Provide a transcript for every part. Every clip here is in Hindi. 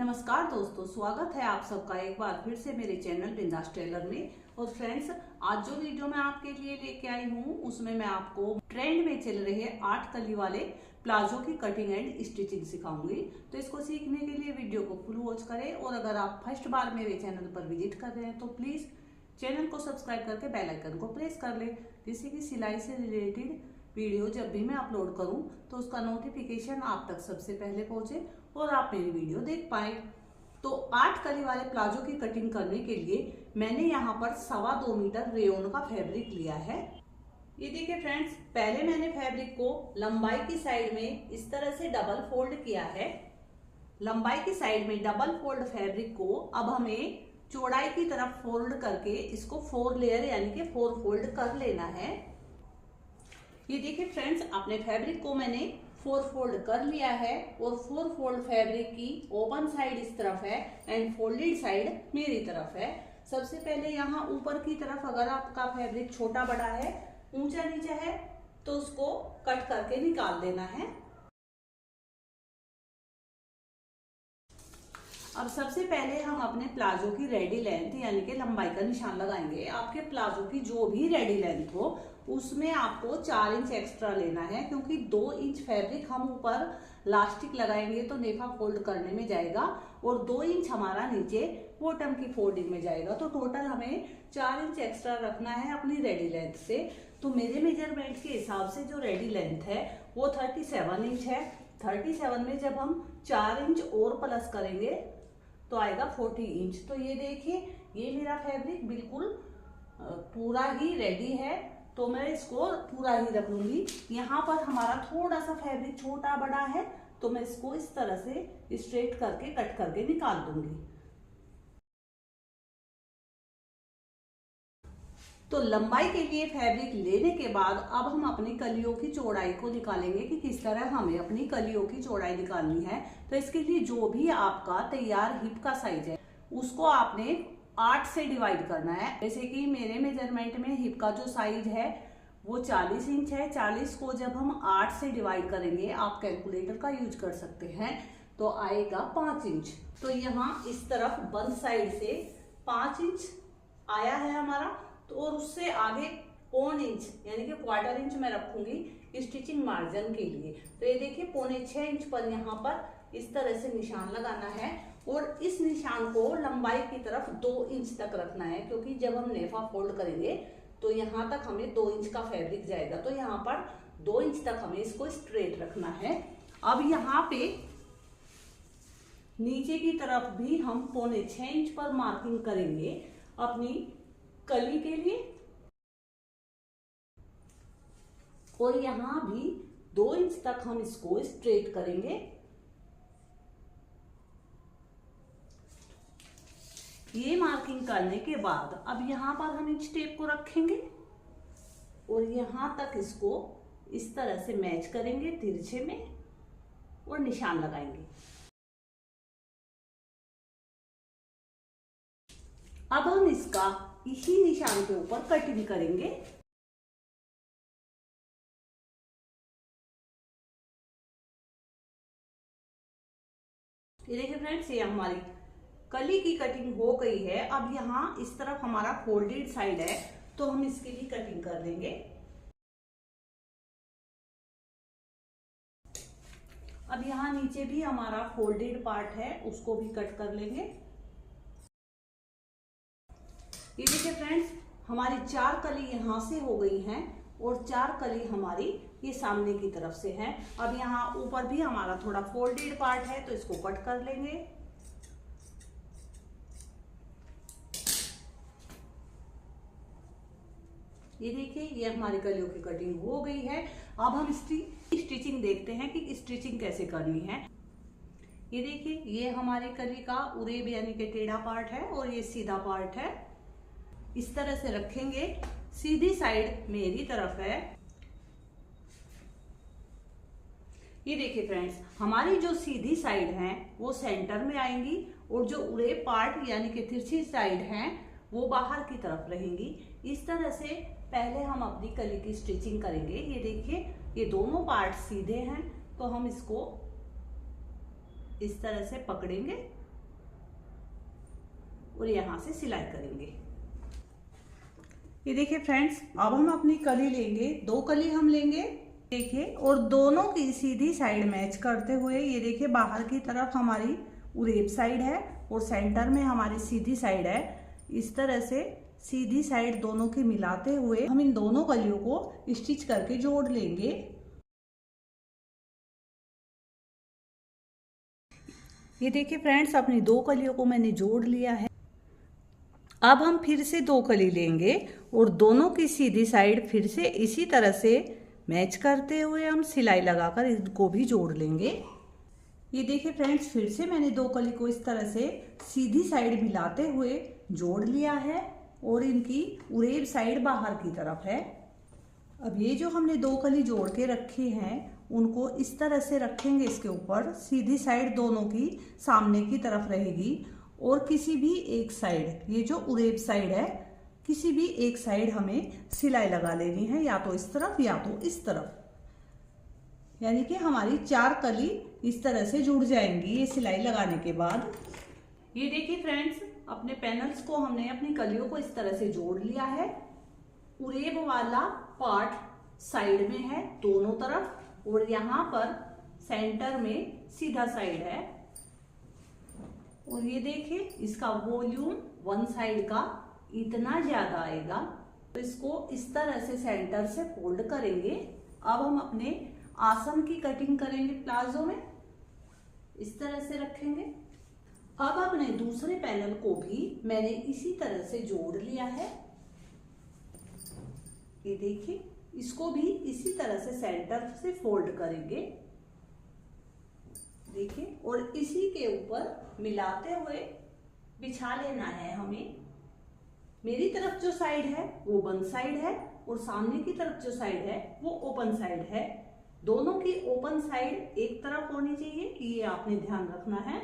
नमस्कार दोस्तों, स्वागत है आप सबका एक बार फिर से मेरे चैनल बिंदास टेलर में। और फ्रेंड्स, आज जो वीडियो मैं आपके लिए लेके आई हूँ उसमें मैं आपको ट्रेंड में चल रहे 8 कली वाले प्लाजो की कटिंग एंड स्टिचिंग सिखाऊंगी। तो इसको सीखने के लिए वीडियो को फुल वॉच करें और अगर आप फर्स्ट बार मेरे चैनल पर विजिट कर रहे हैं तो प्लीज चैनल को सब्सक्राइब करके बेल आइकन को प्रेस कर ले, जिससे कि सिलाई से रिलेटेड वीडियो जब भी मैं अपलोड करूं तो उसका नोटिफिकेशन आप तक सबसे पहले पहुंचे और आप मेरी वीडियो देख पाए। तो 8 कली वाले प्लाजो की कटिंग करने के लिए मैंने यहाँ पर 2.25 मीटर रेयोन का फैब्रिक लिया है। ये देखिए फ्रेंड्स, पहले मैंने फैब्रिक को लंबाई की साइड में इस तरह से डबल फोल्ड किया है। लंबाई की साइड में डबल फोल्ड फैब्रिक को अब हमें चौड़ाई की तरफ फोल्ड करके इसको 4 लेयर यानी कि 4 फोल्ड कर लेना है। ये देखिए फ्रेंड्स, अपने फैब्रिक को मैंने 4 फोल्ड कर लिया है और 4 फोल्ड फैब्रिक की ओपन साइड इस तरफ है एंड फोल्डेड साइड मेरी तरफ है। सबसे पहले यहाँ ऊपर की तरफ अगर आपका फैब्रिक छोटा बड़ा है, ऊंचा नीचा है, तो उसको कट करके निकाल देना है। अब सबसे पहले हम अपने प्लाजो की रेडी लेंथ यानी कि लंबाई का निशान लगाएंगे। आपके प्लाजो की जो भी रेडी लेंथ हो उसमें आपको 4 इंच एक्स्ट्रा लेना है, क्योंकि 2 इंच फैब्रिक हम ऊपर लास्टिक लगाएंगे तो नेफा फोल्ड करने में जाएगा और 2 इंच हमारा नीचे बॉटम की फोल्डिंग में जाएगा। तो टोटल हमें 4 इंच एक्स्ट्रा रखना है अपनी रेडी लेंथ से। तो मेरे मेजरमेंट के हिसाब से जो रेडी लेंथ है वो 37 इंच है। 37 में जब हम 4 इंच और प्लस करेंगे तो आएगा 40 इंच। तो ये देखिए, ये मेरा फैब्रिक बिल्कुल पूरा ही रेडी है, तो मैं इसको पूरा ही रख लूंगी। यहाँ पर हमारा थोड़ा सा फैब्रिक छोटा बड़ा है तो मैं इसको इस तरह से स्ट्रेट करके कट करके निकाल दूंगी। तो लंबाई के लिए फैब्रिक लेने के बाद अब हम अपनी कलियों की चौड़ाई को निकालेंगे कि किस तरह हमें अपनी कलियों की चौड़ाई निकालनी है। तो इसके लिए जो भी आपका तैयार हिप का साइज है उसको आपने 8 से डिवाइड करना है। जैसे कि मेरे मेजरमेंट में हिप का जो साइज है वो 40 इंच है। 40 को जब हम 8 से डिवाइड करेंगे, आप कैलकुलेटर का यूज कर सकते हैं, तो आएगा 5 इंच। तो यहाँ इस तरफ बंद साइड से 5 इंच आया है हमारा, तो और उससे आगे 1 इंच यानी कि 1/4 इंच मैं रखूंगी स्टिचिंग मार्जिन के लिए। तो ये देखिए 6.25 इंच पर यहाँ पर इस तरह से निशान लगाना है और इस निशान को लंबाई की तरफ 2 इंच तक रखना है, क्योंकि जब हम नेफा फोल्ड करेंगे तो यहाँ तक हमें 2 इंच का फैब्रिक जाएगा। तो यहाँ पर 2 इंच तक हमें इसको स्ट्रेट रखना है। अब यहाँ पे नीचे की तरफ भी हम 6.25 इंच पर मार्किंग करेंगे अपनी कली के लिए और यहाँ भी 2 इंच तक हम इसको स्ट्रेट करेंगे। ये मार्किंग करने के बाद अब यहाँ पर हम इंच टेप को रखेंगे और यहाँ तक इसको इस तरह से मैच करेंगे तिरछे में और निशान लगाएंगे। अब हम इसका इसी निशान के ऊपर कटिंग करेंगे। ये देखिए फ्रेंड्स, ये हमारी कली की कटिंग हो गई है। अब यहाँ इस तरफ हमारा फोल्डेड साइड है तो हम इसकी भी कटिंग कर देंगे। अब यहाँ नीचे भी हमारा फोल्डेड पार्ट है, उसको भी कट कर लेंगे। ये देखिए फ्रेंड्स, हमारी 4 कली यहाँ से हो गई हैं और 4 कली हमारी ये सामने की तरफ से है। अब यहाँ ऊपर भी हमारा थोड़ा फोल्डेड पार्ट है तो इसको कट कर लेंगे। ये देखिए, ये हमारी कलियों की कटिंग हो गई है। अब हम स्टिचिंग देखते हैं कि स्टिचिंग कैसे करनी है। ये देखिए, ये हमारी कली का उरेब यानी कि टेढ़ा पार्ट है और ये सीधा पार्ट है। इस तरह से रखेंगे। सीधी साइड मेरी तरफ है। ये देखिए फ्रेंड्स, हमारी जो सीधी साइड है वो सेंटर में आएंगी और जो उरेब पार्ट यानी कि तिरछी साइड है वो बाहर की तरफ रहेंगी। इस तरह से पहले हम अपनी कली की स्टिचिंग करेंगे। ये देखिए, ये दोनों पार्ट सीधे हैं तो हम इसको इस तरह से पकड़ेंगे और यहाँ से सिलाई करेंगे। ये देखिए फ्रेंड्स, अब हम अपनी कली लेंगे, 2 कली हम लेंगे देखिए, और दोनों की सीधी साइड मैच करते हुए, ये देखिए बाहर की तरफ हमारी उरेब साइड है और सेंटर में हमारी सीधी साइड है। इस तरह से सीधी साइड दोनों की मिलाते हुए हम इन दोनों कलियों को स्टिच करके जोड़ लेंगे। ये देखिए फ्रेंड्स, अपनी 2 कलियों को मैंने जोड़ लिया है। अब हम फिर से 2 कली लेंगे और दोनों की सीधी साइड फिर से इसी तरह से मैच करते हुए हम सिलाई लगाकर इनको भी जोड़ लेंगे। ये देखिए फ्रेंड्स, फिर से मैंने 2 कली को इस तरह से सीधी साइड मिलाते हुए जोड़ लिया है और इनकी उरेब साइड बाहर की तरफ है। अब ये जो हमने 2 कली जोड़ के रखी हैं उनको इस तरह से रखेंगे, इसके ऊपर सीधी साइड दोनों की सामने की तरफ रहेगी और किसी भी एक साइड, ये जो उरेब साइड है, किसी भी एक साइड हमें सिलाई लगा लेनी है, या तो इस तरफ या तो इस तरफ, यानी कि हमारी 4 कली इस तरह से जुड़ जाएंगी ये सिलाई लगाने के बाद। ये देखिए फ्रेंड्स, अपने पैनल्स को हमने अपनी कलियों को इस तरह से जोड़ लिया है। उरेब वाला पार्ट साइड में है दोनों तरफ और यहाँ पर सेंटर में सीधा साइड है। और ये देखिए, इसका वॉल्यूम वन साइड का इतना ज्यादा आएगा, तो इसको इस तरह से सेंटर से फोल्ड करेंगे। अब हम अपने आसन की कटिंग करेंगे प्लाजो में, इस तरह से रखेंगे। अब अपने दूसरे पैनल को भी मैंने इसी तरह से जोड़ लिया है। ये देखिए, इसको भी इसी तरह से सेंटर से फोल्ड करेंगे, देखिए, और इसी के ऊपर मिलाते हुए बिछा लेना है हमें। मेरी तरफ जो साइड है वो बंद साइड है और सामने की तरफ जो साइड है वो ओपन साइड है। दोनों की ओपन साइड एक तरफ होनी चाहिए, ये आपने ध्यान रखना है।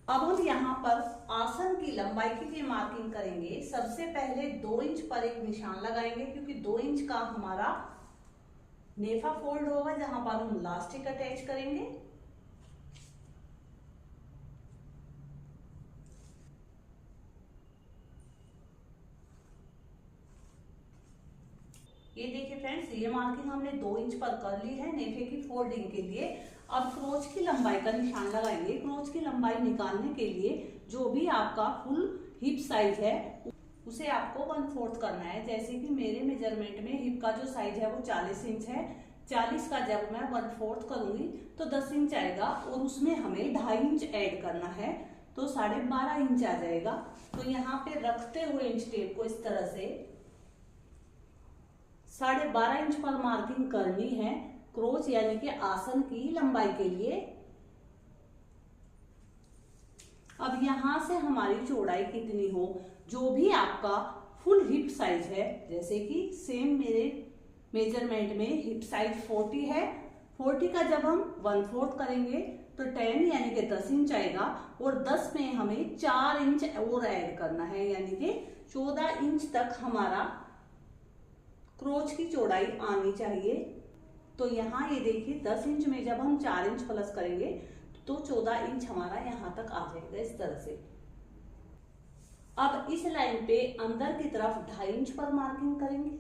अब हम यहाँ पर आसन की लंबाई के लिए मार्किंग करेंगे। सबसे पहले 2 इंच पर एक निशान लगाएंगे, क्योंकि 2 इंच का हमारा नेफा फोल्ड होगा जहां पर हम इलास्टिक अटैच करेंगे। ये देखिए फ्रेंड्स, ये मार्किंग हमने 2 इंच पर कर ली है नेफे की फोल्डिंग के लिए। अब क्रोच की लंबाई का निशान लगाएंगे। क्रोच की लंबाई निकालने के लिए जो भी आपका फुल हिप साइज है उसे आपको 1/4 करना है। जैसे कि मेरे मेजरमेंट में हिप का जो साइज है वो 40 इंच है। 40 का जब मैं 1/4 करूंगी तो 10 इंच आएगा और उसमें हमें 2.5 इंच ऐड करना है, तो 12.5 इंच आ जाएगा। तो यहाँ पे रखते हुए इंच टेप को इस तरह से 12.5 इंच पर मार्किंग करनी है क्रोच यानी कि आसन की लंबाई के लिए। अब यहां से हमारी चौड़ाई कितनी हो, जो भी आपका फुल हिप साइज है, जैसे कि सेम मेरे मेजरमेंट में हिप साइज 40 है। 40 का जब हम 1/4 करेंगे तो 10 यानी कि 10 इंच आएगा और 10 में हमें 4 इंच और ऐड करना है, यानी कि 14 इंच तक हमारा क्रोच की चौड़ाई आनी चाहिए। तो यहाँ ये देखिए 10 इंच में जब हम 4 इंच प्लस करेंगे तो 14 इंच हमारा यहाँ तक आ जाएगा इस तरह से। अब इस लाइन पे अंदर की तरफ 2.5 इंच पर मार्किंग करेंगे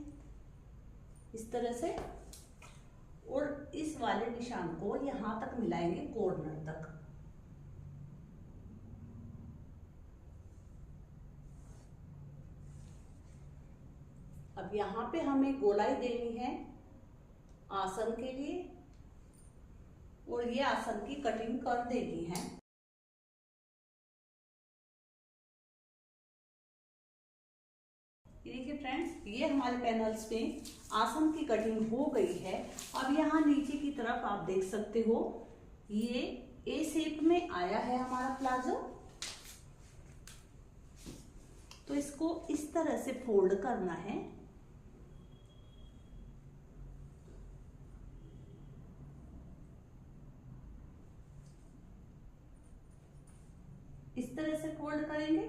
इस तरह से, और इस वाले निशान को यहां तक मिलाएंगे कॉर्नर तक। अब यहाँ पे हमें गोलाई देनी है आसन के लिए और ये आसन की कटिंग कर देनी है। देखिए फ्रेंड्स, ये हमारे पैनल्स में आसन की कटिंग हो गई है। अब यहाँ नीचे की तरफ आप देख सकते हो ये ए शेप में आया है हमारा प्लाजो, तो इसको इस तरह से फोल्ड करना है। इस तरह से फोल्ड करेंगे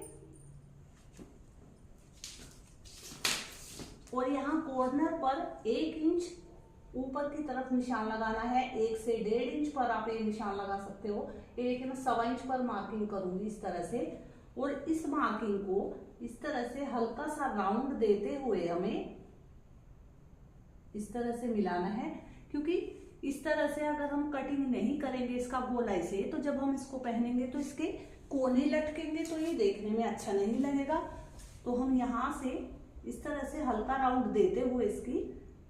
और यहाँ कॉर्नर पर 1 इंच ऊपर की तरफ निशान लगाना है। 1 से 1.5 इंच पर आप ये निशान लगा सकते हो। ये देखिए मैं 1.25 इंच पर मार्किंग करूंगी इस तरह से, और इस मार्किंग को इस तरह से हल्का सा राउंड देते हुए हमें इस तरह से मिलाना है, क्योंकि इस तरह से अगर हम कटिंग नहीं करेंगे इसका गोलाई से, तो जब हम इसको पहनेंगे तो इसके कोने लटकेंगे, तो ये देखने में अच्छा नहीं लगेगा। तो हम यहाँ से इस तरह से हल्का राउंड देते हुए इसकी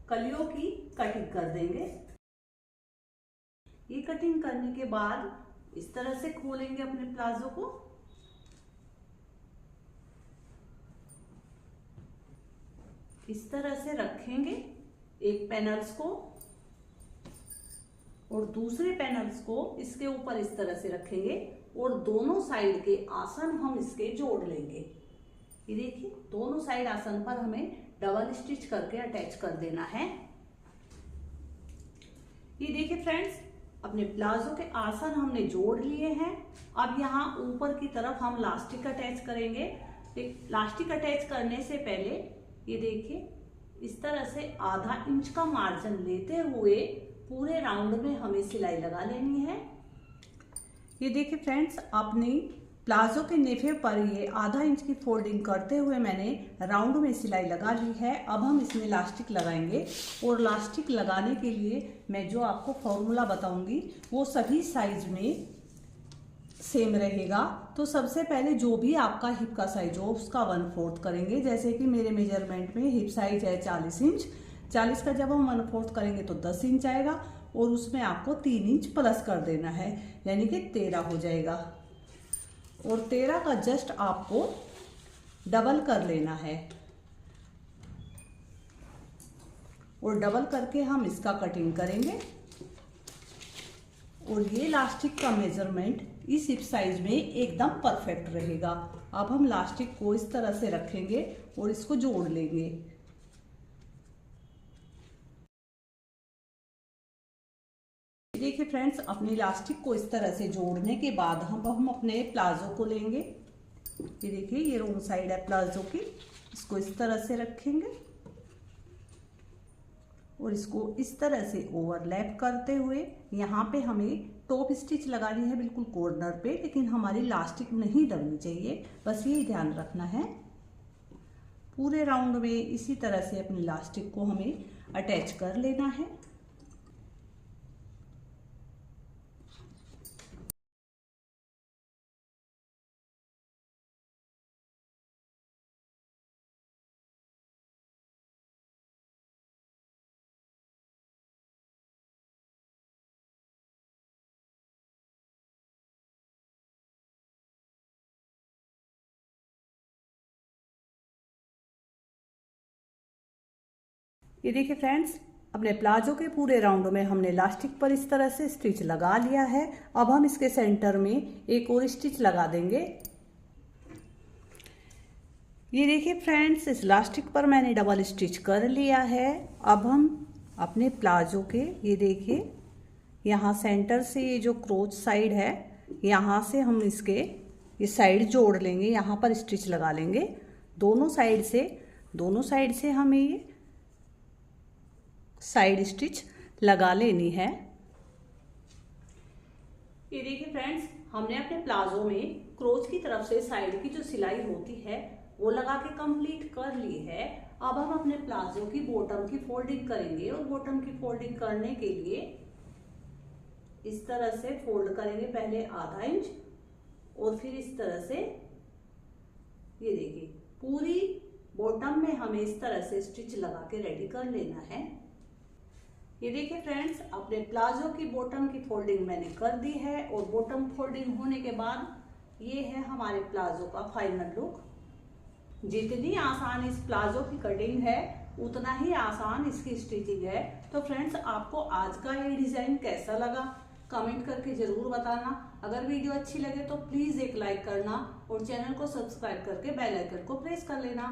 कलियों की कटिंग कर देंगे। ये कटिंग करने के बाद इस तरह से खोलेंगे अपने प्लाजो को। इस तरह से रखेंगे एक पैनल्स को और दूसरे पैनल्स को इसके ऊपर इस तरह से रखेंगे और दोनों साइड के आसन हम इसके जोड़ लेंगे। ये देखिए दोनों साइड आसन पर हमें डबल स्टिच करके अटैच कर देना है। ये देखिए फ्रेंड्स, अपने प्लाजो के आसन हमने जोड़ लिए हैं। अब यहाँ ऊपर की तरफ हम लास्टिक अटैच करेंगे। लास्टिक अटैच करने से पहले ये देखिए इस तरह से आधा इंच का मार्जिन लेते हुए पूरे राउंड में हमें सिलाई लगा लेनी है। ये देखिए फ्रेंड्स, अपनी प्लाजो के नेफे पर ये आधा इंच की फोल्डिंग करते हुए मैंने राउंड में सिलाई लगा ली है। अब हम इसमें लास्टिक लगाएंगे और लास्टिक लगाने के लिए मैं जो आपको फॉर्मूला बताऊंगी वो सभी साइज में सेम रहेगा। तो सबसे पहले जो भी आपका हिप का साइज हो उसका 1/4 करेंगे। जैसे कि मेरे मेजरमेंट में हिप साइज है 40 इंच, 40 का जब हम 1/4 करेंगे तो 10 इंच आएगा और उसमें आपको 3 इंच प्लस कर देना है, यानी कि 13 हो जाएगा। और 13 का जस्ट आपको डबल कर लेना है और डबल करके हम इसका कटिंग करेंगे। और ये लास्टिक का मेजरमेंट इस हिप साइज में एकदम परफेक्ट रहेगा। अब हम लास्टिक को इस तरह से रखेंगे और इसको जोड़ लेंगे। देखिए फ्रेंड्स, अपनी लास्टिक को इस तरह से जोड़ने के बाद हम अपने प्लाजो को लेंगे। ये देखिए ये रोंग साइड है प्लाजो की, इसको इस तरह से रखेंगे और इसको इस तरह से ओवरलैप करते हुए यहाँ पे हमें टॉप स्टिच लगानी है बिल्कुल कॉर्नर पे, लेकिन हमारी लास्टिक नहीं दबनी चाहिए, बस ये ध्यान रखना है। पूरे राउंड में इसी तरह से अपनी लास्टिक को हमें अटैच कर लेना है। ये देखिए फ्रेंड्स, अपने प्लाजो के पूरे राउंड में हमने लास्टिक पर इस तरह से स्टिच लगा लिया है। अब हम इसके सेंटर में एक और स्टिच लगा देंगे। ये देखिए फ्रेंड्स, इस लास्टिक पर मैंने डबल स्टिच कर लिया है। अब हम अपने प्लाजो के ये देखिए यहाँ सेंटर से ये जो क्रोच साइड है यहाँ से हम इसके ये साइड जोड़ लेंगे, यहाँ पर स्टिच लगा लेंगे। दोनों साइड से हमें ये साइड स्टिच लगा लेनी है। ये देखिए फ्रेंड्स, हमने अपने प्लाजो में क्रोच की तरफ से साइड की जो सिलाई होती है वो लगा के कंप्लीट कर ली है। अब हम अपने प्लाजो की बॉटम की फोल्डिंग करेंगे और बॉटम की फोल्डिंग करने के लिए इस तरह से फोल्ड करेंगे, पहले आधा इंच और फिर इस तरह से। ये देखिए पूरी बॉटम में हमें इस तरह से स्टिच लगा के रेडी कर लेना है। ये देखिए फ्रेंड्स, अपने प्लाजो की बॉटम की फोल्डिंग मैंने कर दी है और बॉटम फोल्डिंग होने के बाद ये है हमारे प्लाजो का फाइनल लुक। जितनी आसान इस प्लाजो की कटिंग है उतना ही आसान इसकी स्टिचिंग है। तो फ्रेंड्स, आपको आज का ये डिजाइन कैसा लगा कमेंट करके जरूर बताना। अगर वीडियो अच्छी लगे तो प्लीज एक लाइक करना और चैनल को सब्सक्राइब करके बेल आइकन को प्रेस कर लेना।